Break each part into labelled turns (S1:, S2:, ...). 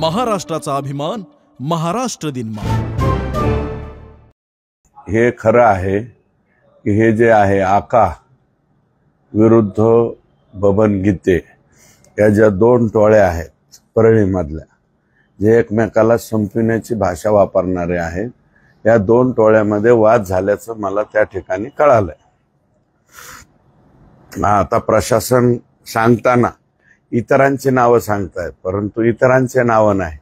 S1: महाराष्ट्राचा अभिमान महाराष्ट्र दिन
S2: हे खरं आहे की हे जे आहे आका विरुद्ध बबन गीते या ज्या दोन टोळ्या आहेत परळीमधल्या, जे एकमेकाला संपविण्याची भाषा वापरणारे आहेत, या दोन टोळ्यामध्ये वाद झाल्याचं मला त्या ठिकाणी कळालंय. आता प्रशासन सांगताना इतरांची नावं सांगतायत, परंतु इतरांचे नावं नाही.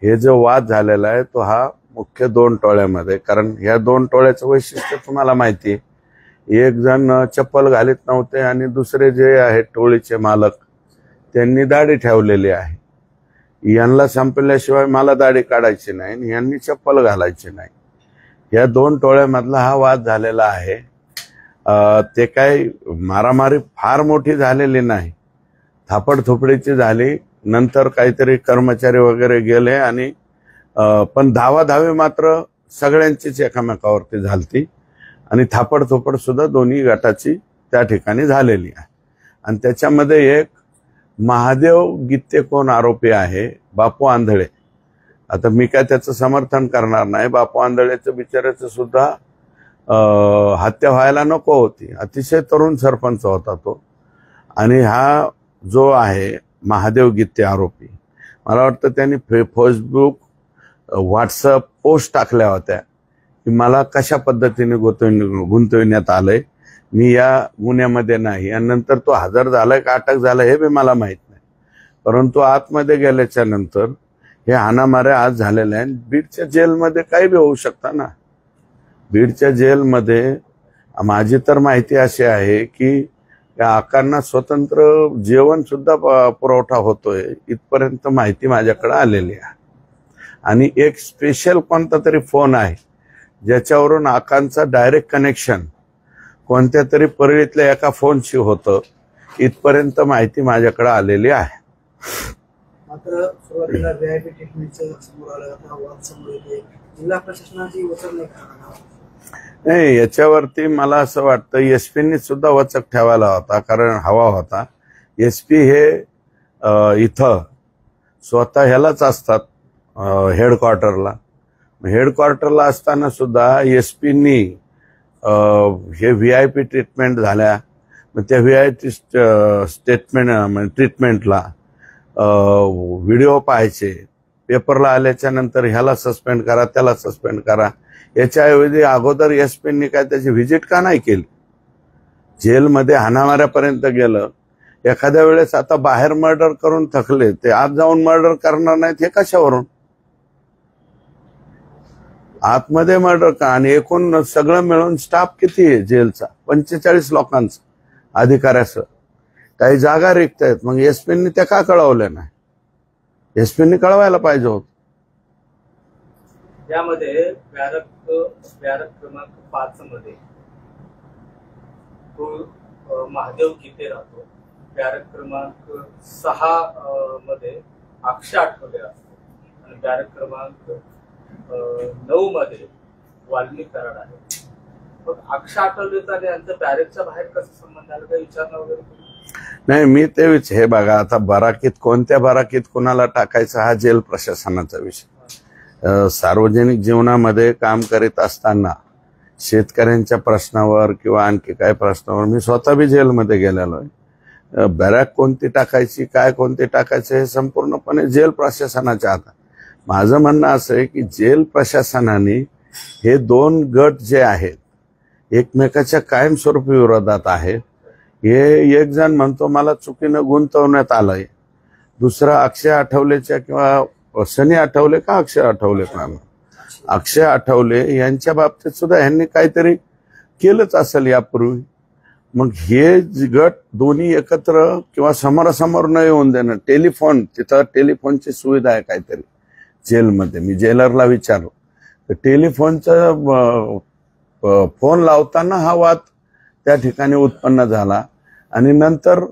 S2: हे जो वाद झालेला आहे तो हा मुख्य दोन टोळ्यामध्ये, कारण या दोन टोळ्याचं वैशिष्ट्य तुम्हाला माहिती आहे. एक जण चप्पल घालीत नव्हते आणि दुसरे जे आहेत टोळीचे मालक त्यांनी दाढी ठेवलेली आहे. यांना संपल्याशिवाय मला दाढी काढायची नाही आणि यांनी चप्पल घालायची नाही. या दोन टोळ्यामधला हा वाद झालेला आहे. ते काही मारामारी फार मोठी झालेली नाही, थापडथोपडीची झाली. नंतर काहीतरी कर्मचारी वगैरे गेले आणि पण धावाधावी मात्र सगळ्यांचीच एकमेकावरती झालती आणि थापडथोपड सुद्धा दोन्ही गटाची त्या ठिकाणी झालेली आहे. आणि त्याच्यामध्ये एक महादेव गीते कोण आरोपी आहे, बापू आंधळे. आता मी काय त्याचं समर्थन करणार नाही. बापू आंधळेचं बिचाऱ्याचं सुद्धा हत्या व्हायला नको होती. अतिशय तरुण सरपंच होता तो. आणि हा जो आहे महादेव गीते आरोपी, मला वाटतं त्यांनी फेसबुक व्हॉट्सअप पोस्ट टाकल्या होत्या की मला कशा पद्धतीने गुंतविण्यात आलंय, मी या गुन्ह्यामध्ये नाही. आणि नंतर तो हजर झालाय का अटक झालाय हे बी मला माहित नाही. परंतु आतमध्ये गेल्याच्या नंतर हे हाणामाऱ्या आज झालेल्या आहेत. बीडच्या जेलमध्ये काही बी होऊ शकतं ना. बीडच्या जेलमध्ये माझी तर माहिती अशी आहे की या आकांना स्वतंत्र जेवण सुद्धा पुरवठा होतोय, इथपर्यंत माहिती माझ्याकडे आलेली आहे. आणि एक स्पेशल कोणता तरी फोन आहे ज्याच्यावरून आकांचा डायरेक्ट कनेक्शन कोणत्या तरी परळीतल्या एका फोनशी होतं, इथपर्यंत माहिती माझ्याकडे आलेली आहे.
S3: मात्र सुरुवातीला व्हीआयपी ट्रीटमेंटचं समोर आलं, आता वाद समोर येते, जिल्हा प्रशासनाची वचक नाही करणार.
S2: नाही, याच्यावरती मला असं वाटतं एसपींनी सुद्धा वचक ठेवायला होता, कारण हवा होता. एसपी हे इथं स्वतः ह्यालाच असतात हेडक्वार्टरला. हेडक्वार्टरला असताना सुद्धा एसपींनी हे व्हीआयपी ट्रीटमेंट झाल्या, मग त्या व्हीआयपी ट्रीटमेंटला व्हिडिओ पाहायचे, पेपरला आल्याच्या नंतर ह्याला सस्पेंड करा त्याला सस्पेंड करा. याच्याऐवजी अगोदर एसपींनी काय त्याची व्हिजिट का नाही केली? जेलमध्ये हाणामाऱ्यापर्यंत गेलं. एखाद्या वेळेस आता बाहेर मर्डर करून थकले, ते आत जाऊन मर्डर करणार नाहीत हे कशावरून? आतमध्ये मर्डर का? आणि एकूण सगळं मिळून स्टाफ किती आहे जेलचा? 45 लोकांचा अधिकाऱ्यासह. काही जागा रिक्त आहेत, मग एसपींनी त्या का कळवल्या नाही? एसपींनी कळवायला पाहिजे होत.
S4: यामध्ये बॅरक क्रमांक 5 मध्ये तो महादेव गीते राहतो. बॅरक क्रमांक 6 मध्ये अक्षय आठवले राहतो आणि बॅरक क्रमांक 9 मध्ये वाल्मिक कराड आहे. पण अक्षय आठवलेचा आणि यांचा बॅरकच्या बाहेर कसा संबंध आला, काही विचारणा वगैरे?
S2: नाही, मी तेच हे बघा, आता बराकीत कोणत्या बराकीत कुणाला टाकायचा हा जेल प्रशासनाचा विषय. सार्वजनिक जीवनामध्ये काम करीत असताना शेतकऱ्यांच्या प्रश्नावर किंवा आणखी काय प्रश्नावर मी स्वतः बी जेलमध्ये गेलेलो आहे. बॅरक कोणती टाकायची, काय कोणती टाकायचं हे संपूर्णपणे जेल प्रशासनाच्या हातात. माझं म्हणणं असं आहे की जेल प्रशासनाने हे दोन गट जे आहेत एकमेकाच्या कायमस्वरूपी विरोधात आहेत. हे एक जण म्हणतो मला चुकीनं गुंतवण्यात आलंय, दुसरा अक्षय आठवलेच्या किंवा सनी आठवले का अक्षय आठवले का, अक्षय आठवले यांच्या बाबतीत सुद्धा यांनी काहीतरी केलंच असेल यापूर्वी. मग हे गट दोन्ही एकत्र किंवा समोरासमोर न येऊन देणं. टेलिफोन, तिथं टेलिफोनची सुविधा आहे काहीतरी जेलमध्ये. मी जेलरला विचारलो तर टेलिफोनचा फोन लावताना हा वाद त्या ठिकाणी उत्पन्न झाला. आणि नंतर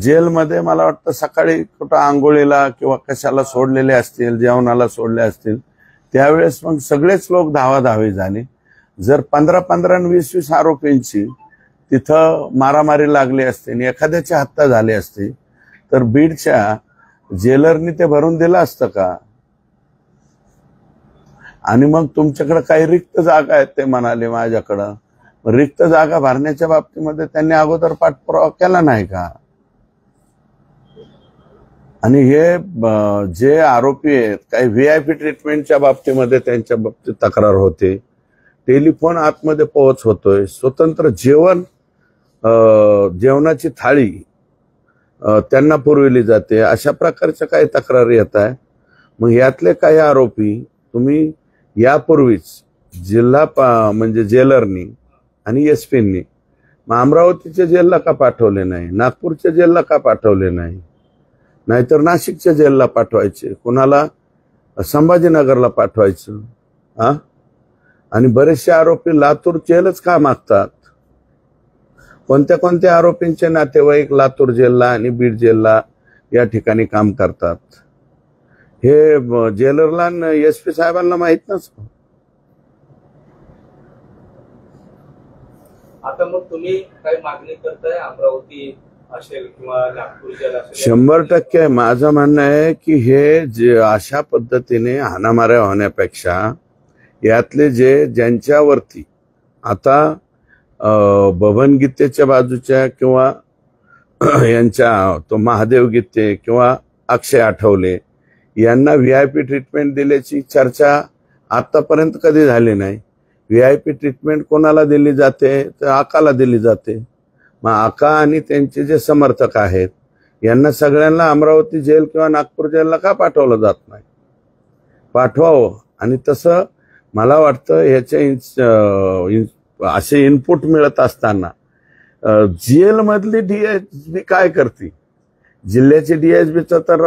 S2: जेलमध्ये मला वाटतं सकाळी कुठं आंघोळीला किंवा कशाला सोडलेले असतील, जेवणाला सोडले असतील, त्यावेळेस मग सगळेच लोक धावाधावी झाले. जर 15-15 आणि 20-20 आरोपींची तिथं मारामारी लागली असते आणि एखाद्याची हत्या झाली असती तर बीडच्या जेलरनी ते भरून दिलं असतं का? आणि मग तुमच्याकडे काही रिक्त जागा आहेत ते म्हणाले माझ्याकडं, रिक्त जागा भरण्याच्या बाबतीमध्ये त्यांनी अगोदर पाठपुरावा केला नाही का? आणि हे जे आरोपी आहेत काही व्हीआयपी ट्रीटमेंटच्या बाबतीमध्ये त्यांच्या बाबतीत तक्रार होते, टेलिफोन आतमध्ये पोहोच होतोय, स्वतंत्र जेवणाची थाळी त्यांना पुरविली जाते, अशा प्रकारच्या काही तक्रारी येत आहे. मग यातले काही आरोपी तुम्ही यापूर्वीच म्हणजे जेलरनी आणि एसपींनी मग अमरावतीच्या जेलला का पाठवले नाही, नागपूरच्या जेलला का पाठवले नाही, नाहीतर नाशिकच्या जेलला पाठवायचे, कुणाला संभाजीनगरला पाठवायचं? आणि बरेचसे आरोपी लातूर जेलच का मागतात? कोणत्या कोणत्या आरोपींचे नातेवाईक लातूर जेलला आणि बीड जेलला या ठिकाणी काम करतात हे जेलरला एसपी साहेबांना माहित नसतं.
S4: आता मग तुम्ही काय मागणी करताय? अमरावती असेल किंवा नागपूर जेल असेल?
S2: 100% माझं म्हणणं आहे की हे जे अशा पद्धतीने हाणामाऱ्या होण्यापेक्षा यातले ज्यांच्यावरती आता बबन गीतेच्या बाजूच्या किंवा यांच्या तो महादेव गीते किंवा अक्षय आठवले यांना व्हीआयपी ट्रीटमेंट दिल्याची चर्चा आतापर्यंत कधी झाली नाही. व्हीआयपी ट्रीटमेंट कोणाला दिली जाते तर आकाला दिली जाते. मग आका आणि त्यांचे जे समर्थक आहेत यांना सगळ्यांना अमरावती जेल किंवा नागपूर जेलला का पाठवलं जात नाही? पाठवावं. आणि तसं मला वाटतं ह्याचे असे इनपुट मिळत असताना जेलमधली डीएसबी काय करते? जिल्ह्याची डीएसबीचा तर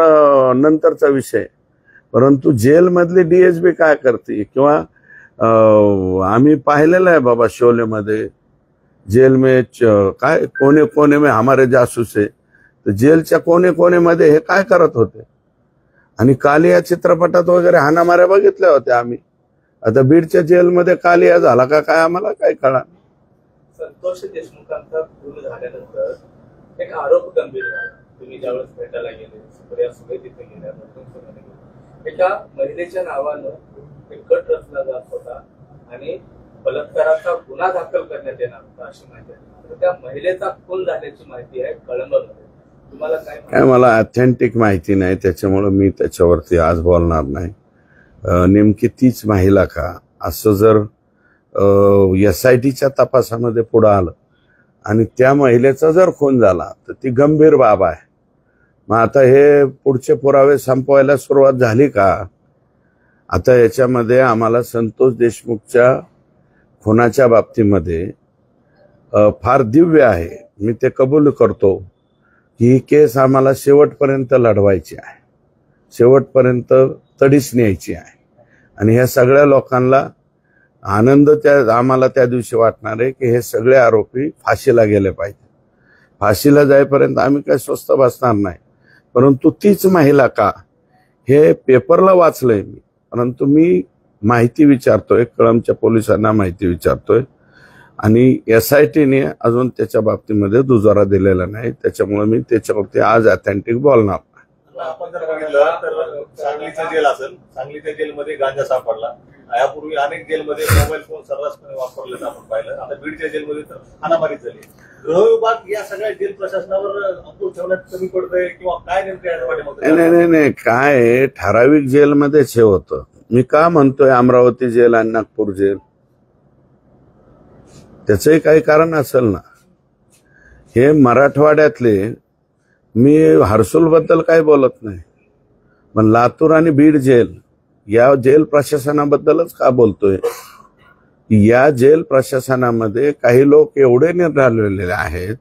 S2: नंतरचा विषय, परंतु जेलमधली डीएसबी काय करते? किंवा आम्ही पाहिलेलं आहे बाबा शोलेमध्ये, जेल में काय कोने कोने में हमारे जासूस है, तर जेलच्या कोने कोनेमध्ये हे काय करत होते? आणि काल या चित्रपटात वगैरे हाणामाऱ्या बघितल्या होत्या आम्ही. आता बीडच्या जेलमध्ये कालिया झाला का काय आम्हाला काय कळा.
S4: संतोष देशमुखांचा खून झाल्यानंतर एक आरोप गंभीर झाला. तुम्ही ज्यावेळेस भेटायला गेले, सुप्रिया सुळे तिथे गेल्या, एका महिलेच्या नावानं एक गट रचला जात होता आणि बलात्काराचा गुन्हा दाखल करण्यात येणार होता अशी माहिती आहे. तर त्या महिलेचा खून झाल्याची माहिती आहे कळंबमध्ये. तुम्हाला काय?
S2: मला ऑथेंटिक माहिती नाही, त्याच्यामुळे मी त्याच्यावरती आज बोलणार नाही. नेमकी तीच महिला का असं जर SITच्या तपासामध्ये पुढे आलं आणि त्या महिलेचा जर खून झाला तर ती गंभीर बाब आहे. मग आता हे पुढचे पुरावे संपवायला सुरुवात झाली का? आता याच्यामध्ये आम्हाला संतोष देशमुखच्या खुनाच्या बाबतीमध्ये फार दिव्य आहे, मी ते कबूल करतो की ही केस आम्हाला शेवटपर्यंत लढवायची आहे, शेवटपर्यंत तडीस न्यायची आहे. आणि ह्या सगळ्या लोकांना आनंद आम्हाला त्या दिवशी वाटणार आहे की हे सगळे आरोपी फाशीला गेले पाहिजे. फाशीला जाईपर्यंत आम्ही काही स्वस्त बसणार नाही. परंतु तीच महिला का हे पेपरला वाचलंय मी, परंतु मी माहिती विचारतोय, कळंबच्या पोलिसांना माहिती विचारतोय आणि SITने अजून त्याच्या बाबतीमध्ये दुजोरा दिलेला नाही. त्याच्यामुळे मी त्याच्यावरती आज ऑथेंटिक बोलणार.
S5: आपण जर बघितलं तर सांगलीचं जेल असेल, सांगलीच्या जेलमध्ये गांजा सापडला. यापूर्वी अनेक जेलमध्ये मोबाईल फोन सर्रासपणे वापरल्याचं आपण पाहिलं. आता बीडच्या जेलमध्ये तर हाणामारी झाली. गृह विभाग या सगळ्या जेल प्रशासनावर अंकुश ठेवण्यात कमी पडतंय किंवा काय नेमकं?
S2: नाही, काय ठराविक जेलमध्येच हे होतं. मी का म्हणतोय अमरावती जेल आणि नागपूर जेल, त्याचंही काही कारण असेल ना. हे मराठवाड्यातले, मी हर्सुल बद्दल काही बोलत नाही, पण लातूर आणि बीड जेल या जेल प्रशासनाबद्दलच का बोलतोय? या जेल प्रशासनामध्ये काही लोक एवढे निराळलेले आहेत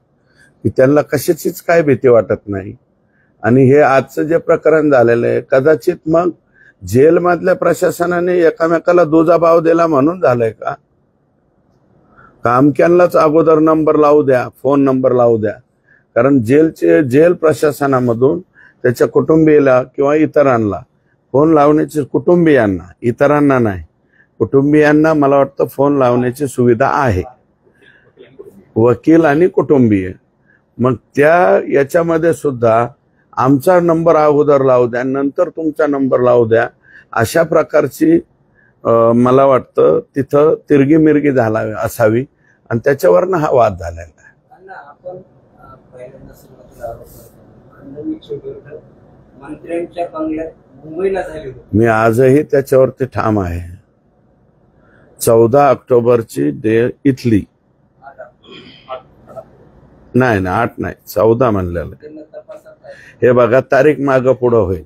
S2: की त्यांना कशाचीच काय भीती वाटत नाही. आणि हे आजचं जे प्रकरण झालेलं आहे कदाचित मग जेलमधल्या प्रशासनाने एकामेकाला दुजाभाव दिला म्हणून झालंय का? कामक्यांनाच अगोदर नंबर लावू द्या, फोन नंबर लावू द्या. कारण जेल प्रशासनामधून त्याच्या कुटुंबियाला किंवा इतरांना फोन लावण्याची, कुटुंबियांना, इतरांना नाही, कुटुंबियांना मला वाटतं फोन लावण्याची सुविधा आहे, वकील आणि कुटुंबीय. मग त्या याच्यामध्ये सुद्धा आमचा नंबर अगोदर लावू द्या, नंतर तुमचा नंबर लावू द्या, अशा प्रकारची मला वाटतं तिथं तिरगी मिरगी असावी आणि त्याच्यावरनं हा वाद झालेला आहे.
S3: आपण पहिल्यांदा सुरुवातीला आरोप करतो खंडणीचे विरुद्ध मंत्र्यांच्या बंगल्यात मुंबईला झाले होते.
S2: मी आजही त्याच्यावरती ठाम आहे. 14 ऑक्टोबरची इथली नाही 8 नाही 14 म्हणलेलं. हे बघा तारीख मागं पुढं होईल.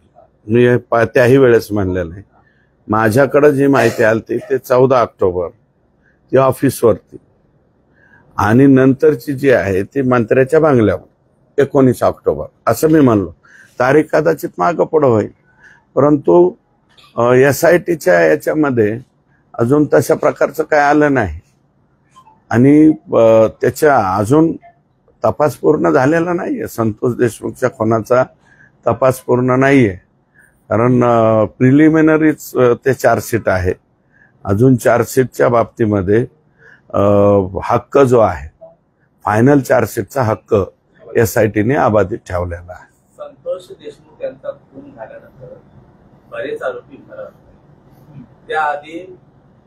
S2: मी त्याही वेळेस म्हणलेलं आहे. माझ्याकडे जी माहिती आली ते 14 ऑक्टोबर ती ऑफिसवरती आणि नंतरची जी आहे ती मंत्र्याच्या बंगल्यावर 19 ऑक्टोबर असं मी म्हणलो. तारीख कदाचित मागं पुढं होईल, परंतु SITच्या याच्यामध्ये अजून तशा प्रकारचं काय आलं नाही आणि त्याच्या अजून तपास पूर्ण झालेला नाहीये. संतोष देशमुखच्या खुनाचा तपास पूर्ण नाहीये, कारण प्रिलिमिनरीच ते चार्जशीट आहे. अजून चार्जशीटच्या बाबतीमध्ये हक्क जो आहे फायनल चार्जशीटचा हक्क SITने अबाधित ठेवलेला आहे.
S4: संतोष देशमुख यांचा खून झाल्यानंतर बरेच आरोपी फरार झाले. त्याआधी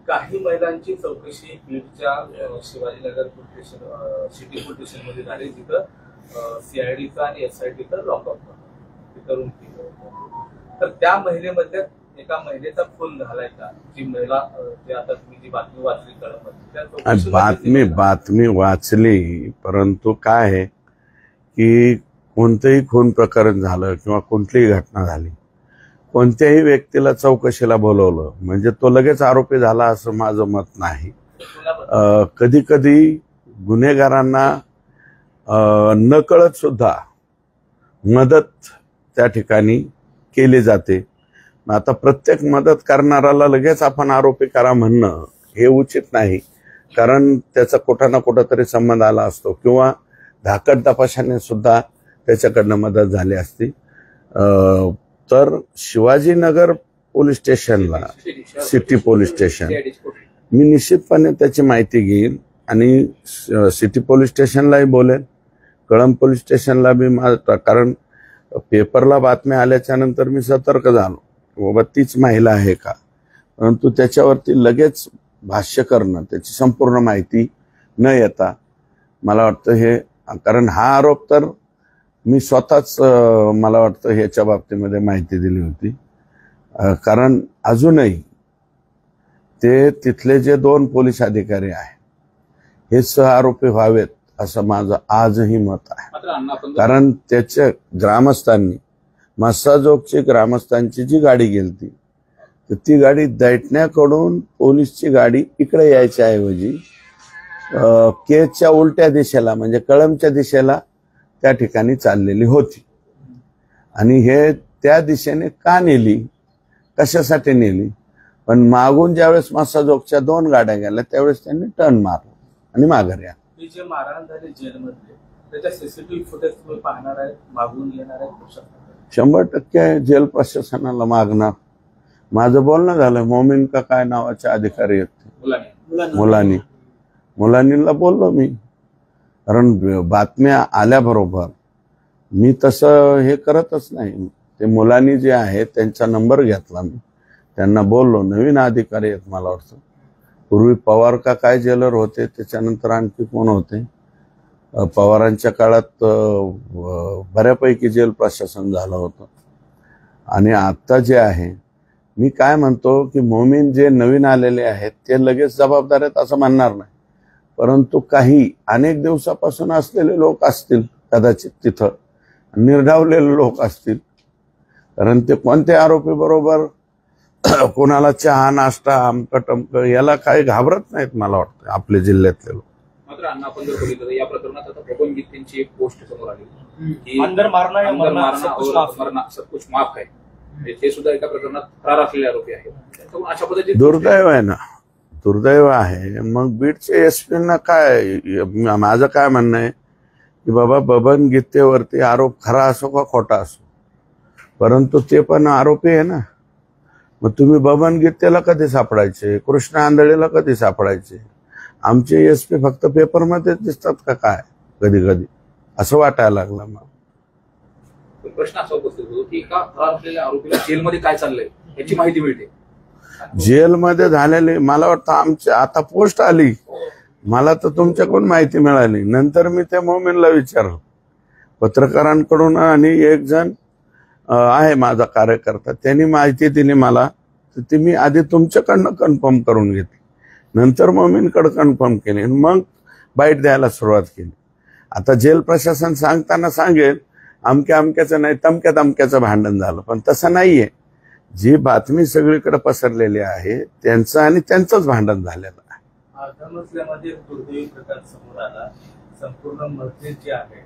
S4: काही महिलांची चौकशी बीडच्या Shivajinagar police station city police station मध्ये झाली, जिथं CIDचा आणि SITचा लॉकअप करून केलं होतं. तर त्या महिलेमध्ये एका महिलेचा खून झालाय का? जी महिला जे आता तुम्ही जी बातमी वाचली कळममध्ये,
S2: बातमी वाचली, परंतु काय आहे की कोणतंही खून प्रकरण झालं किंवा कुठलीही घटना झाली, कोणत्याही व्यक्तीला चौकशीला बोलवलं म्हणजे तो लगेच आरोपी झाला असं माझं मत नाही. कधी कधी गुन्हेगारांना नकळत सुद्धा मदत त्या ठिकाणी केली जाते. आता प्रत्येक मदत करणाऱ्याला लगेच आपण आरोपी करा म्हणणं हे उचित नाही, कारण त्याचा कुठं ना कुठं तरी संबंध आला असतो किंवा धाकट तपासाने सुद्धा त्याच्याकडनं मदत झाली असती. तर शिवाजीनगर पोलीस स्टेशनला सिटी पोलीस स्टेशन मी निश्चितपणे त्याची माहिती घेईन आणि सिटी पोलीस स्टेशनलाही बोलेन, कळंब पोलीस स्टेशनला बी, कारण पेपरला बातम्या आल्याच्या नंतर मी सतर्क झालो बाबा तीच महिला आहे का, परंतु त्याच्यावरती लगेच भाष्य करणं, त्याची संपूर्ण माहिती न येता मला वाटतं हे, कारण हा आरोप तर मी स्वतःच मला वाटतं ह्याच्या बाबतीमध्ये माहिती दिली होती, कारण अजूनही ते तिथले जे 2 पोलीस अधिकारी आहेत हे सहआरोपी व्हावेत असं माझं आजही मत आहे. कारण त्याच्या ग्रामस्थांनी मस्साजोगची ग्रामस्थांची जी गाडी गेलती तर ती गाडी दैठण्याकडून पोलीसची गाडी इकडे यायच्या ऐवजी केजच्या उलट्या दिशेला म्हणजे कळंबच्या दिशेला त्या ठिकाणी चाललेली होती आणि हे त्या दिशेने का नेली, कशासाठी नेली, पण मागून ज्यावेळेस मस्साजोगच्या 2 गाड्या गेल्या त्यावेळेस त्यांनी टर्न मारला आणि माघारी आला.
S4: जे मारहाण झाली जेलमध्ये त्याच्या CCTV फुटेज तुम्ही पाहणार आहे, मागून येणार आहे?
S2: 100% जेल प्रशासनाला मागणार. माझं बोलणं झालं मोमीन का काय नावाचे अधिकारी आहेत मुलांनीला बोललो मी, कारण बातम्या आल्याबरोबर मी तसं हे करतच नाही. ते मुलांनी जे आहे त्यांचा नंबर घेतला, मी त्यांना बोललो. नवीन अधिकारी आहेत मला वाटतं, पूर्वी पवार का काय जेलर होते, त्याच्यानंतर आणखी कोण होते, पवारांच्या काळात बऱ्यापैकी जेल प्रशासन झालं होतं. आणि आता जे आहे मी काय म्हणतो की मोमीन जे नवीन आलेले आहेत ते लगेच जबाबदार आहेत असं म्हणणार नाही, परंतु काही अनेक दिवसापासून असलेले लोक असतील कदाचित तिथं, निर्ढावलेले लोक असतील, कारण ते कोणत्या आरोपी बरोबर कोणाला चहा नाश्ता आमक टमक याला काही घाबरत नाहीत मला वाटतं आपल्या जिल्ह्यातले लोक.
S6: मात्र अण्णा आपण जर बघितलं या प्रकरणात आता बबन गीतेंची एक पोस्ट समोर आली की
S5: अंदर मारना या मरना
S6: सब कुछ माफ आहे, ते सुद्धा एका प्रकरणात फरार असलेले आरोपी आहेत. अशा पद्धतीने
S2: दुर्दैव आहे ना, दुर्दैव आहे. मग बीडचे SP ना काय, माझं काय म्हणणं आहे की बाबा बबन गीतेवरती आरोप खरा असो का खोटा असो, परंतु ते पण आरोपी आहे ना. मग तुम्ही बबन गीतेला कधी सापडायचे, कृष्ण आंधळेला कधी सापडायचे, आमचे SP फक्त पेपरमध्ये दिसतात का काय कधी कधी, असं वाटायला लागलं. मग
S6: प्रश्न असा उपस्थित होतो की एका फरार असलेल्या आरोपीला जेलमध्ये काय चाललंय याची माहिती मिळते.
S2: जेलमध्ये झालेली मला वाटतं आमच्या आता पोस्ट आली, मला तर तुमच्याकडून माहिती मिळाली. नंतर मी त्या मोमीनला विचारलं पत्रकारांकडून, आणि एक जण आहे माझा कार्यकर्ता, त्यांनी माहिती दिली मला. तर ती मी आधी तुमच्याकडनं कन्फर्म करून घेतली, नंतर मोमीनकडे कन्फर्म केली, मग बाईट द्यायला सुरुवात केली. आता जेल प्रशासन सांगताना सांगेल अमक्या अमक्याचं नाही तमक्या तमक्याचं भांडण झालं, पण तसं नाहीये. जी बातमी सगळीकडे पसरलेली आहे त्यांचं आणि त्यांचंच भांडण झालेलं आहे.
S4: धर्मस्ल्यामध्ये दुर्दैवी प्रकार समोर आला. संपूर्ण मस्जिद जे आहे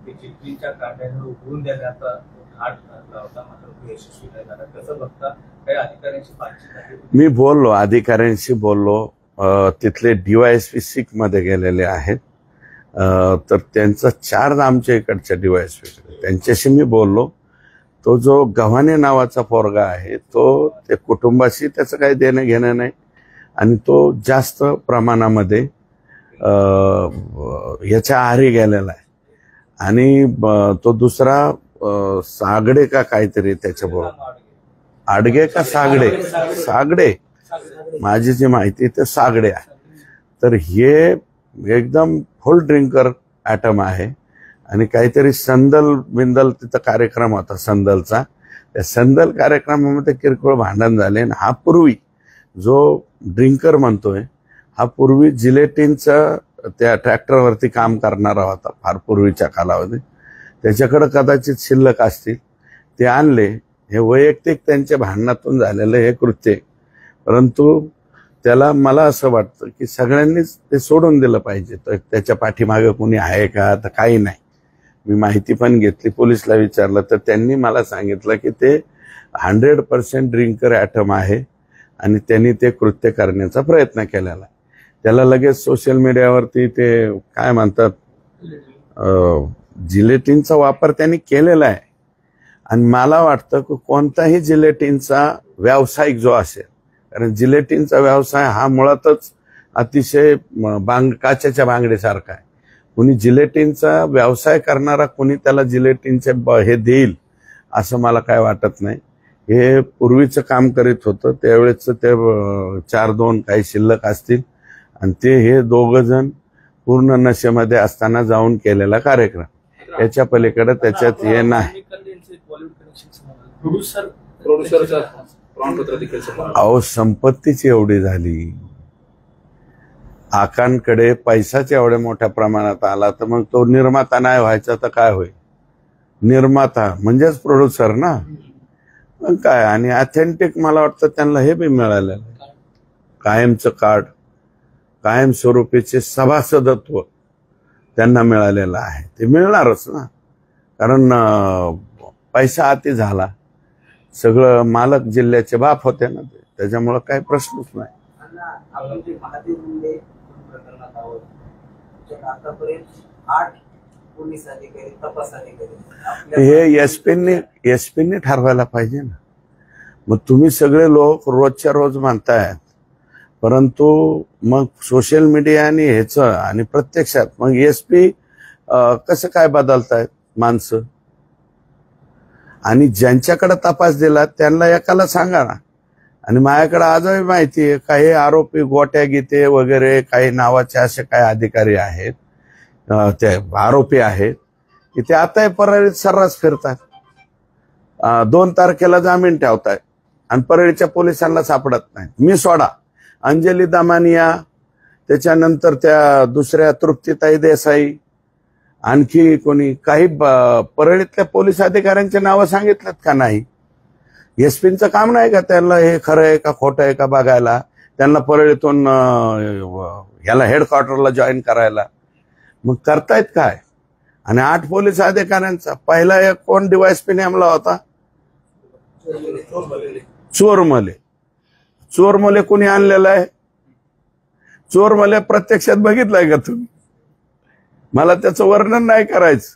S4: ते चिटणीच्या कांड्याने उघडून देण्याचा घाट घातला होता, मात्र यशस्वी नाही झाला. कसं बघता? काही अधिकाऱ्यांची बातचीत आहे?
S2: मी बोललो, अधिकाऱ्यांशी बोललो. तिथले DYSP सिख मध्ये गेलेले आहेत, तर त्यांचा चार्ज आमच्या इकडच्या DYSP, त्यांच्याशी मी बोललो. तो जो गव्हाणे नावाचा पोरगा आहे तो ते कुटुंबाशी त्याचं काही देणं घेणं नाही, आणि तो जास्त प्रमाणामध्ये याच्या आहारी गेलेला आहे. आणि तो दुसरा सागडे का काहीतरी त्याच्याबरोबर, आडगे का सागडे माझी जी माहिती ते सागडे आहे. तर हे एकदम फुल ड्रिंकर ॲटम आहे. आणि काहीतरी संदल बिंदल तिथं कार्यक्रम होता संदलचा, त्या संदल कार्यक्रमामध्ये किरकोळ भांडण झाले. आणि हा पूर्वी जो ड्रिंकर म्हणतोय हा पूर्वी जिलेटिनचा त्या ट्रॅक्टरवरती काम करणारा होता फार पूर्वीच्या कालावधी. त्याच्याकडे कदाचित शिल्लक असतील, ते आणले. हे वैयक्तिक त्यांच्या भांडणातून झालेलं हे कृत्य, परंतु त्याला मला असं वाटतं की सगळ्यांनीच ते सोडून दिलं पाहिजे. तर त्याच्या पाठीमागे कोणी आहे का? तर काही नाही. मी माहिती पण घेतली, पोलिसला विचारलं तर त्यांनी मला सांगितलं की ते 100% ड्रिंकर ॲटम आहे आणि त्यांनी ते कृत्य करण्याचा प्रयत्न केलेला आहे. त्याला लगेच सोशल मीडियावरती ते काय म्हणतात जिलेटिनचा वापर त्यांनी केलेला आहे. आणि मला वाटतं की कोणताही जिलेटिनचा व्यावसायिक जो असेल, कारण जिलेटिनचा व्यवसाय हा मुळातच अतिशय काचेच्या बांगडीसारखा आहे. कुणी जिलेटिनचा व्यवसाय करणारा कुणी त्याला जिलेटिनचे हे देईल असं मला काय वाटत नाही. हे पूर्वीचं काम करीत होतं त्यावेळेस ते 4-2 काही शिल्लक असतील, आणि ते हे दोघं जण पूर्ण नशेमध्ये असताना जाऊन केलेला कार्यक्रम. याच्या पलीकडे त्याच्यात हे नाही. अहो संपत्तीची एवढी झाली, आकांकडे पैसाच एवढ्या मोठ्या प्रमाणात आला, तर मग तो निर्माता नाही व्हायचा तर काय होईल? निर्माता म्हणजेच प्रोड्युसर ना, मग काय. आणि ऑथेंटिक मला वाटतं त्यांना हे बी मिळालेलं आहे, कायमचं कार्ड, कायमस्वरूपीचे सभासदत्व त्यांना मिळालेलं आहे. ते मिळणारच ना, कारण पैसा अति झाला. सगळं मालक जिल्ह्याचे बाप होते ना, त्याच्यामुळं काही प्रश्नच नाही.
S3: आपण जे महादेव मुंडे प्रकरणात आहोत, आतापर्यंत 8 पोलीस अधिकारी, तपास अधिकारी,
S2: हे एसपींनी ठरवायला पाहिजे ना. मग तुम्ही सगळे लोक रोजच्या रोज म्हणतायत, परंतु मग सोशल मीडिया आणि ह्याचं आणि प्रत्यक्षात मग एसपी कसं काय बदलतायत माणसं? आणि ज्यांच्याकडे तपास दिला त्यांना एकाला सांगा ना. आणि माझ्याकडे आजही माहिती आहे काही आरोपी गोट्या गीते वगैरे काही नावाचे असे काही अधिकारी आहेत, ते आरोपी आहेत की ते आता परळीत सर्रास फिरतात. 2 तारखेला जामीन ठेवतायत आणि परळीच्या पोलिसांना सापडत नाहीत. मी सोडा, अंजली दमानिया, त्याच्यानंतर त्या दुसऱ्या तृप्तीताई देसाई, आणखी कोणी काही परळीतल्या पोलीस अधिकाऱ्यांची नावं सांगितलेत का नाही? एसपींचं काम नाही का त्यांना हे खरं आहे का खोटं आहे का बघायला? त्यांना परळीतून ह्याला हेडक्वार्टरला जॉईन करायला मग करतायत काय? आणि 8 पोलीस अधिकाऱ्यांचा पहिला एक कोण DYSP नेमला होता? चोरमले कोणी आणलेला आहे? चोरमले प्रत्यक्षात बघितलंय का तुम्ही? मला त्याचं वर्णन नाही करायचं.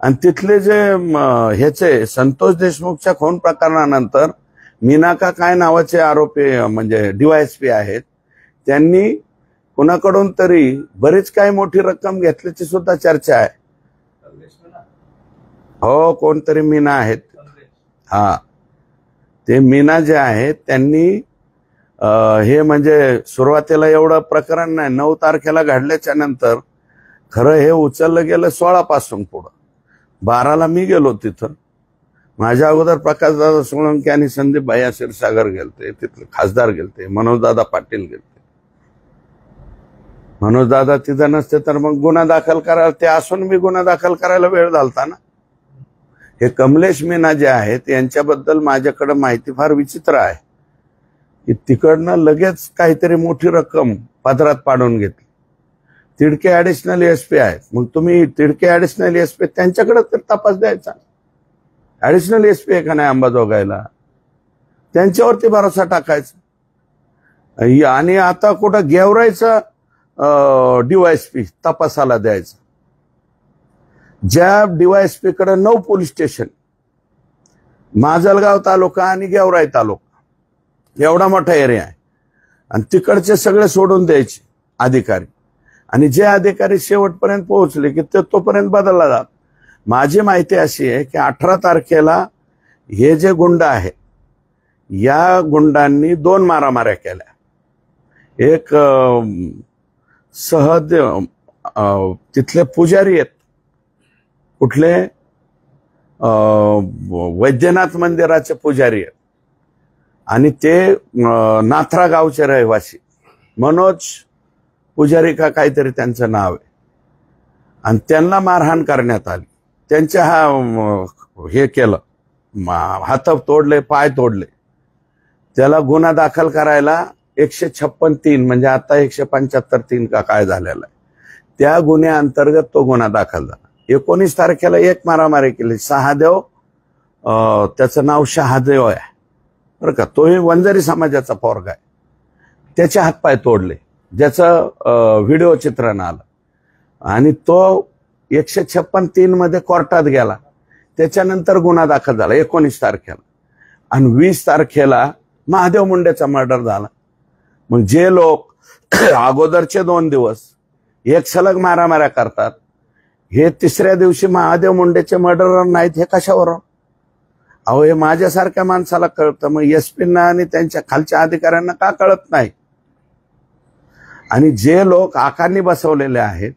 S2: आणि तिथले जे ह्याचे संतोष देशमुखच्या खून प्रकरणानंतर मीनाका काय नावाचे आरोपी म्हणजे DYSP आहेत, त्यांनी कुणाकडून तरी बरीच काही मोठी रक्कम घेतल्याची सुद्धा चर्चा आहे. हो, कोणतरी मीना आहेत. हा, ते मीना जे आहेत त्यांनी हे म्हणजे सुरुवातीला एवढं प्रकरण नाही, 9 तारखेला घडल्याच्या नंतर खरं हे उचललं गेलं 16 पासून पुढं. 12ला मी गेलो तिथं. माझ्या अगोदर प्रकाशदादा सोळंके आणि संदीप भैया क्षीरसागर गेलते, तिथले खासदार गेलते, मनोजदादा पाटील गेलते. मनोजदादा तिथं नसते तर मग गुन्हा दाखल करायला, ते असून मी गुन्हा दाखल करायला वेळ झालता ना. हे कमलेश मीना जे आहेत यांच्याबद्दल माझ्याकडे माहिती फार विचित्र आहे की तिकडनं लगेच काहीतरी मोठी रक्कम पदरात पाडून घेतली. तिडके ऍडिशनल एसपी आहेत, मग तुम्ही तिडके ऍडिशनल एसपी त्यांच्याकडे तर तपास द्यायचा. ऍडिशनल एसपी आहे का नाही अंबाजोगाईला, त्यांच्यावरती भरोसा टाकायचा. आणि आता कुठं गेवरायचं डीवायएसपी तपासाला द्यायचा. ज्या डीवायएसपी कडे 9 पोलीस स्टेशन, माजलगाव तालुका आणि गेवराई तालुका एवढा मोठा एरिया आहे, आणि तिकडचे सगळे सोडून द्यायचे अधिकारी. आणि जे अधिकारी शेवटपर्यंत पोहोचले की ते तोपर्यंत बदलला जात. माझी माहिती अशी आहे की 18 तारखेला हे जे गुंड आहेत या गुंडांनी 2 मारामाऱ्या केल्या. एक सहदेव तिथले पुजारी आहेत, कुठले वैद्यनाथ मंदिराचे पुजारी आहेत, आणि ते नाथरा गावचे रहिवासी, मनोज पुजारी का काहीतरी त्यांचं नाव आहे. आणि त्यांना मारहाण करण्यात आली. त्यांच्या हे केलं, हात तोडले, पाय तोडले. त्याला गुन्हा दाखल करायला 156(3) म्हणजे आता 175(3) का काय झालेला आहे, त्या गुन्ह्याअंतर्गत तो गुन्हा दाखल झाला. 19 तारखेला एक मारामारी केली. शहादेव, त्याचं नाव शहादेव आहे बरं का, तोही वंजारी समाजाचा पोरगा आहे. त्याचे हातपाय तोडले, ज्याचं व्हिडिओ चित्रण आलं. आणि तो 156(3) मध्ये कोर्टात गेला. त्याच्यानंतर गुन्हा दाखल झाला 19 तारखेला. आणि 20 तारखेला महादेव मुंडेचा मर्डर झाला. मग जे लोक अगोदरचे 2 दिवस एक सलग मारामाऱ्या करतात, हे तिसऱ्या दिवशी महादेव मुंडेचे मर्डरर नाहीत, हे कशावर? अहो, हे माझ्यासारख्या माणसाला कळतं, मग एसपींना आणि त्यांच्या खालच्या अधिकाऱ्यांना का कळत नाही? आणि जे लोक आकारणी बसवलेले आहेत,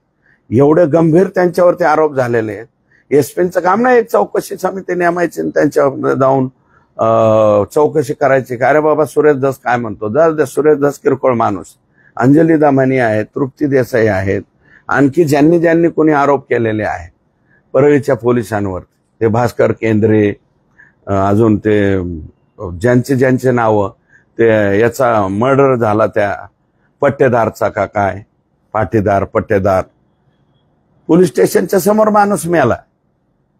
S2: एवढे गंभीर त्यांच्यावरती आरोप झालेले आहेत, एसपींचं काम नाही एक चौकशी समिती नेमायची त्यांच्यावर जाऊन चौकशी करायची का? अरे बाबा, सुरेश धस काय म्हणतो, सुरेश धस किरकोळ माणूस, अंजली दमानी आहेत, तृप्ती देसाई आहेत, आणखी ज्यांनी कोणी आरोप केलेले आहेत परळीच्या पोलिसांवर, ते भास्कर केंद्रे, अजून ते ज्यांचे नावं, ते याचा मर्डर झाला त्या पट्टेदारचा का काय, पाटीदार पट्टेदार, पोलीस स्टेशनच्या समोर माणूस मेला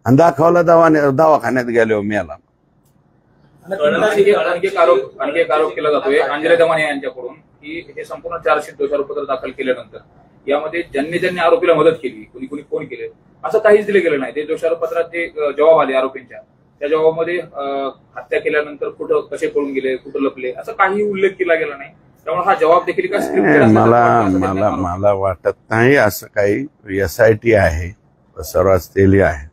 S2: आणि दाखवला दवाखान्यात गेलो मेला.
S6: आणखी एक आरोप केला जातोय अंजली दमाने यांच्याकडून की हे संपूर्ण चार्जशीट दोषारोपपत्र दाखल केल्यानंतर यामध्ये ज्यांनी आरोपीला मदत केली, कुणी फोन केले, असं काहीच दिलं गेलं नाही. ते दोषारोपपत्रात जे जबाब आले आरोपींच्या, त्या जबाबामध्ये हत्या केल्यानंतर कुठं कसे पळून गेले, कुठं लपले, असं काही उल्लेख केला गेला नाही. त्यामुळे हा जबाब देखील
S2: मला वाटत नाही असं काही. SIT आहे, सर्रास तेली आहे,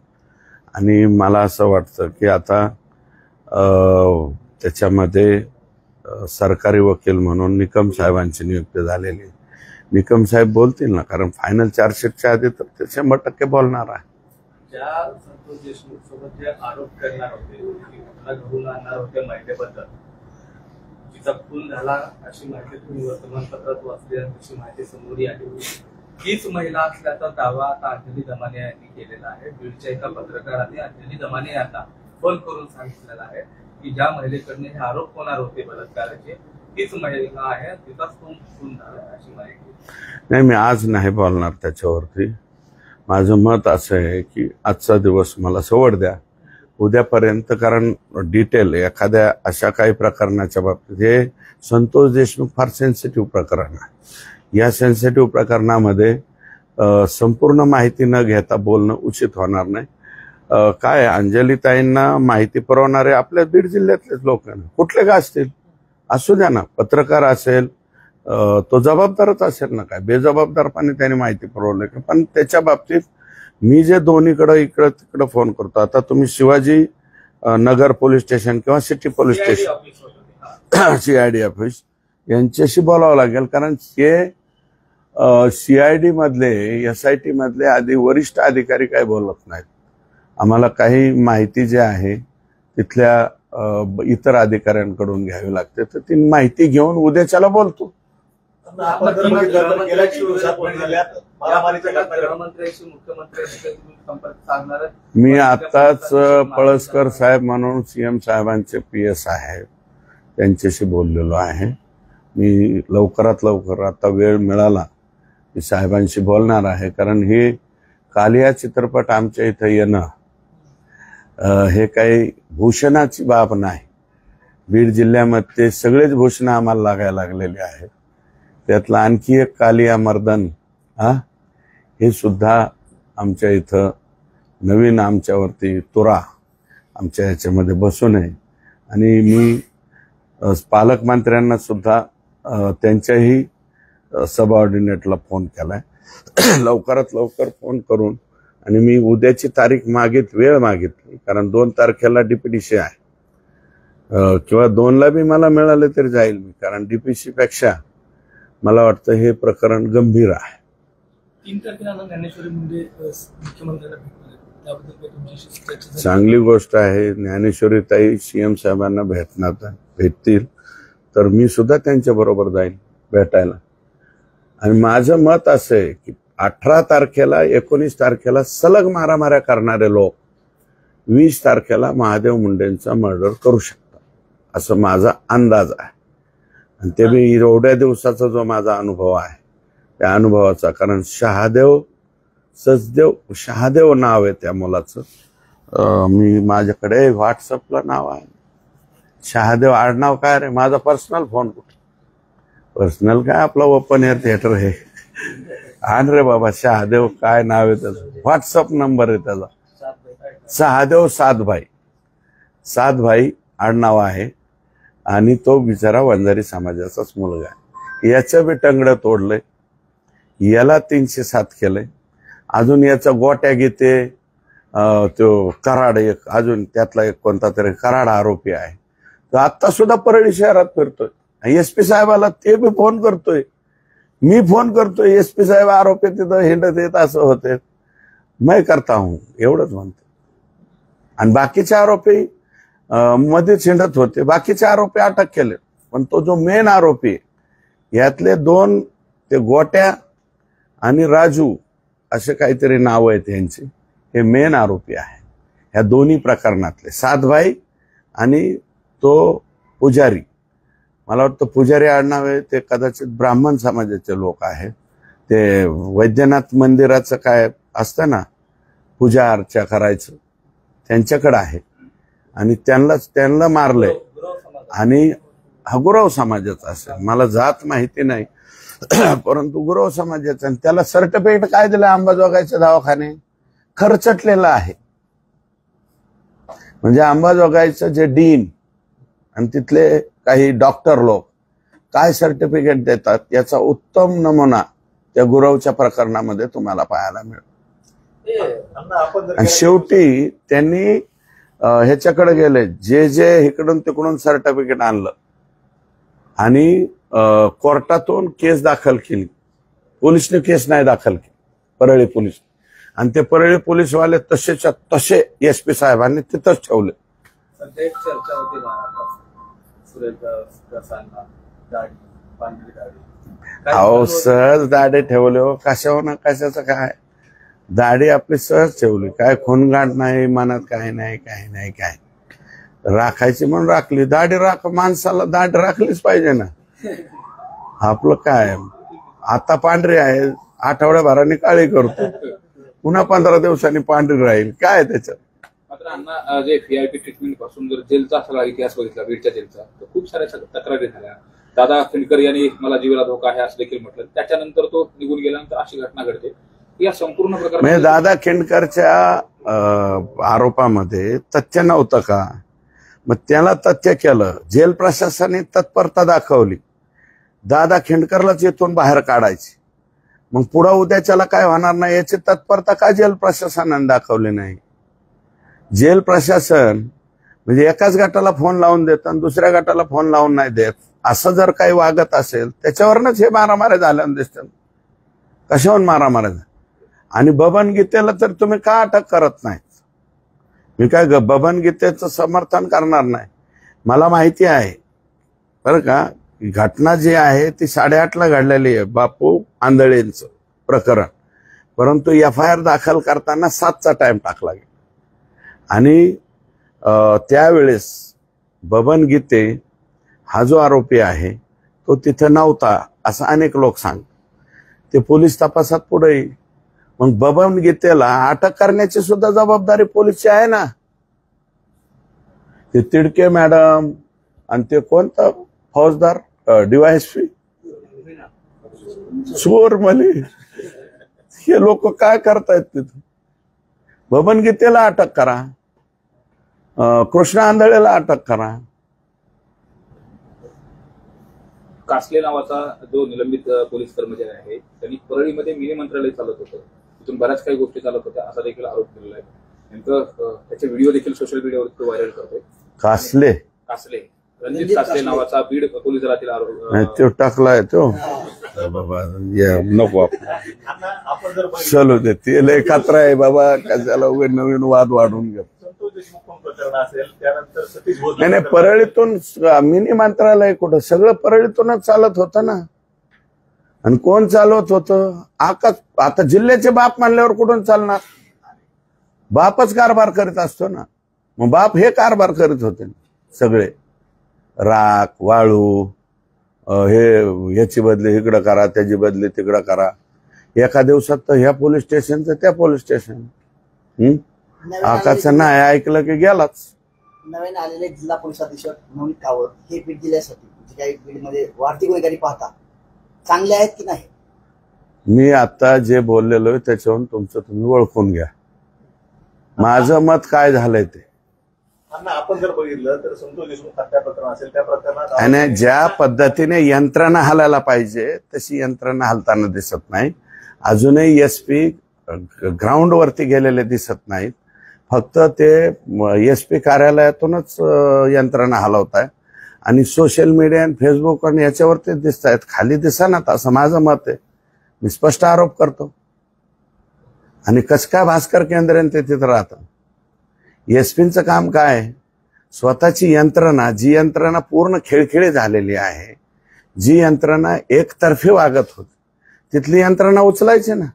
S2: आणि मला असं वाटतं की आता त्याच्यामध्ये सरकारी वकील म्हणून निकम साहेबांची नियुक्ती झालेली. निकम साहेब बोलतील ना, कारण फायनल चार्जशीटच्या आधी तर ते 100% बोलणार आहे.
S4: ज्या संतोष देशमुख सोबत जे आरोप करणार होते, घटना घडवून आणणार होते महिलेबद्दल, तिचा खून झाला अशी माहिती तुम्ही वर्तमानपत्रात वाचली, अशी माहिती समोर आली. हीच महिला असल्याचा दावा आता अंजली दमाने यांनी केलेला आहे. बीडच्या एका पत्रकाराने अंजली दमाने यांना फोन करून सांगितलेला आहे की ज्या महिलेकडनं हे आरोप होणार होते बलात्काराचे, तीच महिला आहे, तिचाच खून झाला अशी माहिती.
S2: नाही, मी आज नाही बोलणार त्याच्यावरती. माझं मत असं आहे की आजचा दिवस मला सवड द्या उद्यापर्यंत, कारण डिटेल एखाद्या अशा काही प्रकरणाच्या बाबतीत, हे संतोष देशमुख फार सेन्सिटिव्ह प्रकरण आहे. या सेन्सिटिव्ह प्रकरणामध्ये संपूर्ण माहिती न घेता बोलणं उचित होणार नाही. काय अंजलीताईंना माहिती पुरवणारे आपल्या बीड जिल्ह्यातलेच लोक, कुठले का असतील, असू द्या ना, पत्रकार असेल तो जबाबदारच असेल ना, काय बेजबाबदारपणे त्याने माहिती पुरवली, पण त्याच्या बाबतीत मी जे दोन्हीकडे इकडं तिकडं फोन करतो, आता तुम्ही शिवाजी नगर पोलीस स्टेशन किंवा सिटी पोलीस स्टेशन
S4: ऑफिस होतं.
S2: CID ऑफिस यांच्याशी बोलावं लागेल, कारण हे CID मधले SIT मधले आधी वरिष्ठ अधिकारी काय बोलत नाहीत. आम्हाला काही माहिती जी आहे तिथल्या इतर अधिकाऱ्यांकडून घ्यावी लागते, तर ती माहिती घेऊन उद्याच्याला बोलतो.
S5: आपण जर बघितलं गेल्या 20 दिवसात जिल्ह्यात मारामारीच्या घटना घडल्या.
S4: गृहमंत्र्यांशी मुख्यमंत्र्यांशी तुम्ही संपर्क साधणार आहात?
S2: मी आताच पळसकर साहेब म्हणून CM साहेबांचे PS आहे, त्यांच्याशी बोललेलो आहे. मी लवकरात लवकर आता वेळ मिळाला की साहेबांशी बोलणार आहे, कारण हे कालिया चित्रपट आमच्या इथं येणं हे काही भूषणाची बाब नाही. बीड जिल्ह्यामध्ये सगळेच भूषण आम्हाला लागायला लागलेले आहेत. त्यातलं आणखी एक कालिया मर्दन हे सुद्धा आमच्या इथं नवीन आमच्यावरती तुरा आमच्या ह्याच्यामध्ये बसू नये. आणि मी पालकमंत्र्यांना सुद्धा त्यांच्याही सबऑर्डिनेटला फोन केलाय लवकरात लवकर फोन करून, आणि मी उद्याची तारीख वेळ मागितली, कारण 2 तारखेला DPDC आहे किंवा 2ला बी मला मिळाले तरी जाईल मी, कारण DPC पेक्षा मला वाटतं हे प्रकरण गंभीर आहे.
S3: 3 तारखेला ज्ञानेश्वरी मुंडे मुख्यमंत्र्यांना भेटणार आहेत. त्याबद्दल काही तुमच्याशी चर्चा झाली?
S2: चांगली गोष्ट आहे. ज्ञानेश्वरीताई CM साहेबांना भेटतील तर मी सुद्धा त्यांच्या बरोबर जाईल भेटायला. आणि माझं मत असं आहे की 18 तारखेला 19 तारखेला सलग मारामाऱ्या करणारे लोक 20 तारखेला महादेव मुंडेंचा मर्डर करू शकतात, असं माझा अंदाज आहे. आणि ते मी एवढ्या दिवसाचा जो माझा अनुभव आहे त्या अनुभवाचा, कारण शहादेव नाव आहे त्या मुलाचं. मी माझ्याकडे व्हॉट्सअपला नाव आहे शहादेव. आडनाव काय रे? माझा पर्सनल फोन कुठे? पर्सनल काय, आपला ओपन एअर थिएटर आहे. आण रे बाबा, शहादेव काय नाव आहे त्याचं, व्हॉट्सअप नंबर आहे त्याचा, शहादेव सातभाई आडनाव आहे. आणि तो बिचारा वंजारी समाजाचाच मुलगा आहे. याचं बी टंगडं तोडलंय, याला 307 केलंय. अजून याचा गोट्या गीते तो कराड, एक अजून त्यातला एक कोणता तरी कराड आरोपी आहे, तो आता सुद्धा परळी शहरात फिरतोय. SP साहेबाला ते बी फोन करतोय, मी फोन करतोय, SP साहेब आरोपी तिथं हिंडत येत असं होते, मैं करता हूं एवढंच म्हणतो. आणि बाकीचे आरोपी मध्येच हिंडत होते. बाकीचे आरोपी अटक केले, पण तो जो मेन आरोपी यातले 2 ते गोट्या आणि राजू असे काहीतरी नाव आहेत यांचे, हे मेन आरोपी आहे ह्या दोन्ही प्रकरणातले. सातभाई आणि तो पुजारी, मला वाटतं पुजारी आडनाव आहे, ते कदाचित ब्राह्मण समाजाचे लोक आहेत. ते वैद्यनाथ मंदिराचं काय असतं ना, पूजा अर्चा करायचं, त्यांच्याकडे आहे. आणि त्यांना मारलंय. आणि हा गुरव समाजाचा असेल, मला जात माहिती नाही, परंतु गुरव समाजाचा. आणि त्याला सर्टिफिकेट काय दिलं? अंबाजोगाईचे दवाखाने खर्चटलेलं आहे. म्हणजे अंबाजोगाईचं जे डीन आणि तिथले काही डॉक्टर लोक काय सर्टिफिकेट देतात याचा उत्तम नमुना त्या गुरवच्या प्रकरणामध्ये तुम्हाला पाहायला मिळेल. आणि शेवटी त्यांनी ह्याच्याकडे गेले, जे इकडून तिकडून सर्टिफिकेट आणलं आणि कोर्टातून केस दाखल केली. पोलिसने केस नाही दाखल केली, परळी पोलीस. आणि ते परळी पोलीसवाले तसेच्या तसे SP साहेबांनी तिथंच ठेवले.
S4: सध्या एक चर्चा होती महाराष्ट्रात,
S2: अहो सहज दाढी ठेवले हो, कशावर ना कशाचं काय, दाढी आपली सहज ठेवली, काय खूनगाठ नाही मनात, काही नाही काय राखायची म्हणून राखली. दाढी माणसाला दाढी राखलीच पाहिजे ना. आपलं काय, आता पांढरी आहे, आठवड्याभराने काळी करतो, पुन्हा 15 दिवसांनी पांढरी राहील, काय त्याच्यात.
S6: मात्र अण्णा, जे VIP ट्रीटमेंट पासून जर जेलचा सगळा इतिहास बघितला, बीडच्या जेलचा, तर खूप साऱ्या तक्रारी झाल्या. दादा खिंडकर यांनी मला जीवाला धोका आहे असं देखील म्हटलं. त्याच्यानंतर तो निघून गेल्यानंतर अशी घटना घडते. या संपूर्ण प्रकार
S2: म्हणजे दादा खिंडकरच्या आरोपामध्ये तथ्य नव्हतं का? मग त्याला तथ्य केलं, जेल प्रशासनाने तत्परता दाखवली, दादा खिंडकरलाच इथून बाहेर काढायची. मग पुढं उद्याच्याला काय होणार नाही याची तत्परता का जेल प्रशासनाने दाखवली नाही? जेल प्रशासन म्हणजे एकाच गटाला फोन लावून देत आणि दुसऱ्या गटाला फोन लावून नाही देत, असं जर काही वागत असेल त्याच्यावरच हे मारामाऱ्या झाल्यानं दिसतात. कशावर मारामाऱ्या? आणि बबन गीतेला तर तुम्ही का अटक करत नाही? मी काय बबन गीतेचं समर्थन करणार नाही. मला माहिती आहे बरं का, घटना जी आहे ती 8:30ला घडलेली आहे, बापू आंधळेंचं प्रकरण. परंतु FIR दाखल करताना 7चा टाइम टाकला गेला. आणि त्यावेळेस बबन गीते हा जो आरोपी आहे तो तिथे नव्हता असं अनेक लोक सांगतात. ते पोलीस तपासात पुढे येईल. मग बबन गीतेला अटक करण्याची सुद्धा जबाबदारी पोलीसची आहे ना. ते तिडके मॅडम आणि ते कोणता फौजदार DYSP चोरमले हे लोक काय करतायत तिथे? बबन गीतेला अटक करा, कृष्णा आंधळेला अटक करा.
S6: कासले नावाचा जो निलंबित पोलीस कर्मचारी आहे त्यांनी परळीमध्ये मिनी मंत्रालय चालत होतं, तिथून बऱ्याच काही गोष्टी चालत होत्या असा देखील आरोप केलेला आहे. नेमकं त्याचे व्हिडिओ देखील सोशल मीडियावर व्हायरल करतोय. कासले रणजित कासले नावाचा बीड पोलीस दलातील आरोप
S2: तो टाकलाय तो बाबा नको
S5: आपण जर बघितलं
S2: चलो ते लय खात्रा आहे बाबा, कशाला नवीन वाद वाढून घ्या.
S5: संतोष देशमुख प्रकरण असेल, त्यानंतर सतीश भोसले
S2: नाही परळीतून मिनी मंत्रालय कुठं सगळं परळीतूनच चालत होतं ना. आणि कोण चालवत होतं? आता जिल्ह्याचे बाप मानल्यावर कुठून चालणार? बापच कारभार करीत असतो ना. मग बाप हे कारभार करीत होते सगळे, राख वाळू हे याची बदली इकडं करा, त्याची बदली तिकडं करा. एका दिवसात तर ह्या पोलीस स्टेशनचं त्या पोलीस स्टेशन. आकाचं नाही ऐकलं की गेलाच.
S3: नवीन आलेले जिल्हा पोलीस अधीक्षक नवनीत कावत हे बीड जिल्ह्यासाठी जे काही बीडमध्ये वाढती गुन्हेगारी पाहता चांगले आहेत की नाही?
S2: मी आता जे बोललेलो आहे त्याच्यावरून तुमचं तुम्ही ओळखून घ्या माझं मत काय झालंय ते.
S5: आपण जर बघितलं तर संतोष देशमुख हत्या प्रकरण असेल त्या प्रकरणात
S2: आणि ज्या पद्धतीने यंत्रणा हलायला पाहिजे तशी यंत्रणा हलताना दिसत नाही. अजूनही SP ग्राउंडवरती गेलेले दिसत नाहीत. फक्त ते SP कार्यालयातूनच यंत्रणा हलवत आहे आणि सोशल मीडिया आणि फेसबुक आणि याच्यावरती दिसत आहेत, खाली दिसणार असं माझं मत आहे. मी स्पष्ट आरोप करतो. आणि कसं काय भास्कर केंद्र ते तिथं राहतं? SPचं काम काय? स्वतःची यंत्रणा, जी यंत्रणा पूर्ण खिळखिळी झालेली आहे, जी यंत्रणा एकतर्फी वागत होती, तिथली यंत्रणा उचलायची ना.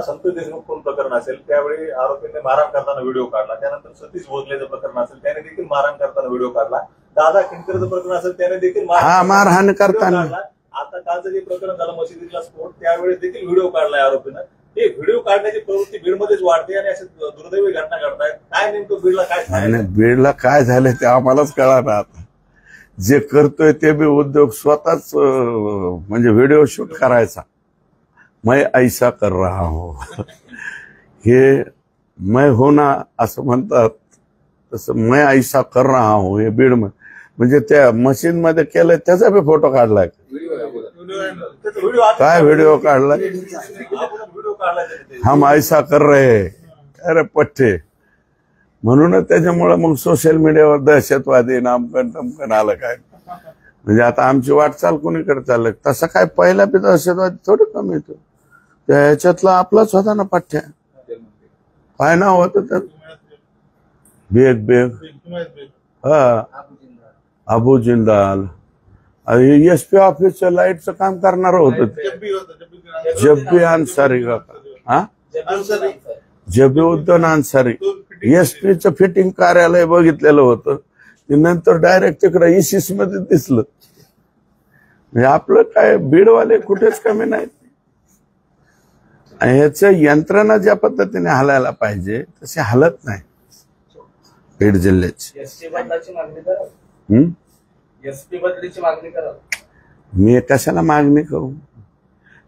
S5: संतोष देशमुख खून प्रकरण असेल त्यावेळी आरोपींनी मारहाण करताना व्हिडिओ काढला. त्यानंतर सतीश भोसलेचं प्रकरण असेल त्याने देखील मारहाण करताना व्हिडिओ काढला. दादा किंकरचं प्रकरण असेल त्याने देखील
S2: मारहाण करताना.
S5: आता कालचं जे प्रकरण झालं मशिदीतला स्फोट त्यावेळी देखील व्हिडिओ काढलाय आरोपीनं. हे व्हिडिओ काढण्याची प्रवृत्ती बीडमध्येच वाढते आणि असे दुर्दैवी घटना घडतायत. काय नेमकं बीडला काय झालं?
S2: बीडला काय झालं ते आम्हालाच कळणार. आता जे करतोय ते बी उद्योग स्वतःच म्हणजे व्हिडिओ शूट करायचा. मैं ऐसा कर रहा हूं हे मैं हो ना असं म्हणतात तसं मैं ऐसा कर रहा हूं हे बीड म्हणजे त्या मशीन मध्ये केलंय त्याचा बी फोटो काढलाय. काय व्हिडिओ काढलाय? हम ऐसा कर रहे अरे पठ्ठे. म्हणूनच त्याच्यामुळे मग सोशल मीडियावर दहशतवादी नामकन टमकन आलं काय. म्हणजे आता आमची वाटचाल कोणीकडे चाललं? तसं काय पहिला बी दहशतवादी थोडं कमी येतो. त्याच्यातला आपलाच होता ना पठ्ठ्या. काय नाव होतं त्यात? बेग हा अबू जिंदाल. SP ऑफिसच्या लाईटचं काम करणार होतं जब्बी अन्सारी का? हा जब्बी उद्दीन अन्सारी. SPचं फिटिंग कार्यालय बघितलेलं होतं ते नंतर डायरेक्ट तिकडे ISIS मध्ये दिसलं. म्हणजे आपलं काय बीडवाले कुठेच कमी नाहीत. ह्याचं यंत्रणा ज्या पद्धतीने हलायला पाहिजे तशी हलत नाही बीड जिल्ह्याची.
S4: SP बदलीची मागणी करा.
S2: मी कशाला मागणी करू?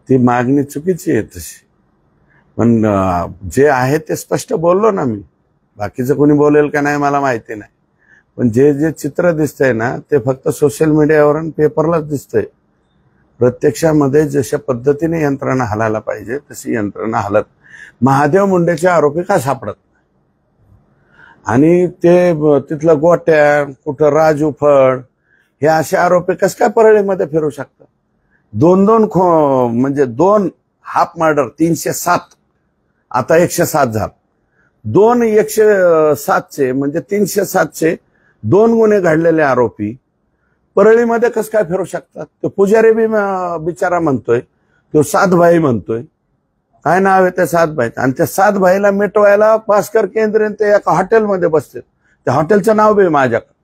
S2: ती मागणी चुकीची आहे तशी. पण जे आहे ते स्पष्ट बोललो ना मी. बाकीचं कोणी बोलेल का नाही मला माहिती नाही. पण जे जे चित्र दिसतंय ना ते फक्त सोशल मीडियावर आणि पेपरलाच दिसतंय. प्रत्यक्षामध्ये जशा पद्धतीने यंत्रणा हलायला पाहिजे तशी यंत्रणा हलत. महादेव मुंडेचे आरोपी का सापडत आणि ते तिथलं गोट्या कुठं राजू फड हे असे आरोपी कस काय परळीमध्ये फिरू शकतात. म्हणजे 2 हाफ मर्डर 307 आता 107 झालं. 2 107चे म्हणजे 307चे 2 गुन्हे घडलेले आरोपी परळीमध्ये कस काय फिरू शकतात. तो पुजारी बी बिचारा म्हणतोय, तो सातभाई म्हणतोय. काय नाव आहे त्या सातभाईचं. आणि त्या सातभाईला मिटवायला भास्कर केंद्रे ते एका हॉटेलमध्ये बसते. त्या हॉटेलचं नाव बी माझ्याकडे,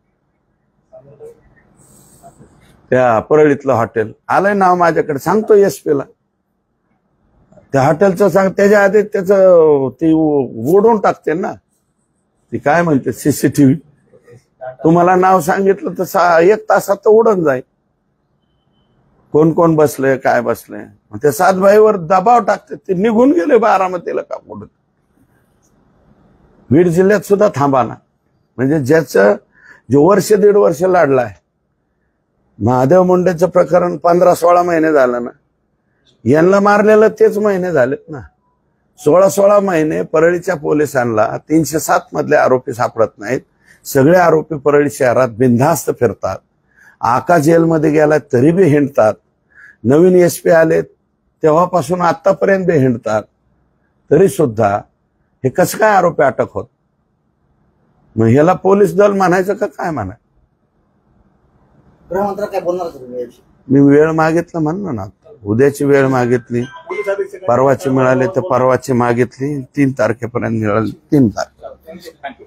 S2: त्या परळीतलं हॉटेल आलंय नाव माझ्याकडे, सांगतो एसपीला. त्या हॉटेलचं सांग. त्याच्या आधी त्याचं ती ओढून टाकते ना, ती काय म्हणते सीसीटीव्ही. तुम्हाला नाव सांगितलं तर 1 तासात तर उडून जाईल कोण कोण बसले काय बसले. त्या सातभाईवर दबाव टाकते. ते निघून गेले बारामतीला का कुठं. बीड जिल्ह्यात सुद्धा थांबा ना. म्हणजे ज्याचं जो 1.5 वर्ष लाडला आहे. महादेव मुंडेचं प्रकरण 15-16 महिने झालं ना. यांना मारलेलं तेच महिने झालेत ना. 16 महिने परळीच्या पोलिसांना 307 मधले आरोपी सापडत नाहीत. सगळे आरोपी परळी शहरात बिनधास्त फिरतात. आका जेलमध्ये गेला तरी बी हिंडतात. नवीन एसपी आले तेव्हापासून आतापर्यंत बी हिंडतात. तरी सुद्धा हे कसं काय आरोपी अटक होत. मग ह्याला पोलीस दल म्हणायचं का काय म्हणाय.
S3: गृहमंत्री काय बोलणार तुम्ही.
S2: मी वेळ मागितलं म्हणलं ना. उद्याची वेळ मागितली, परवाची मिळाली तर परवाची मागितली. 3 तारखेपर्यंत मिळाली. 3 तारखे.
S6: थँक्यू.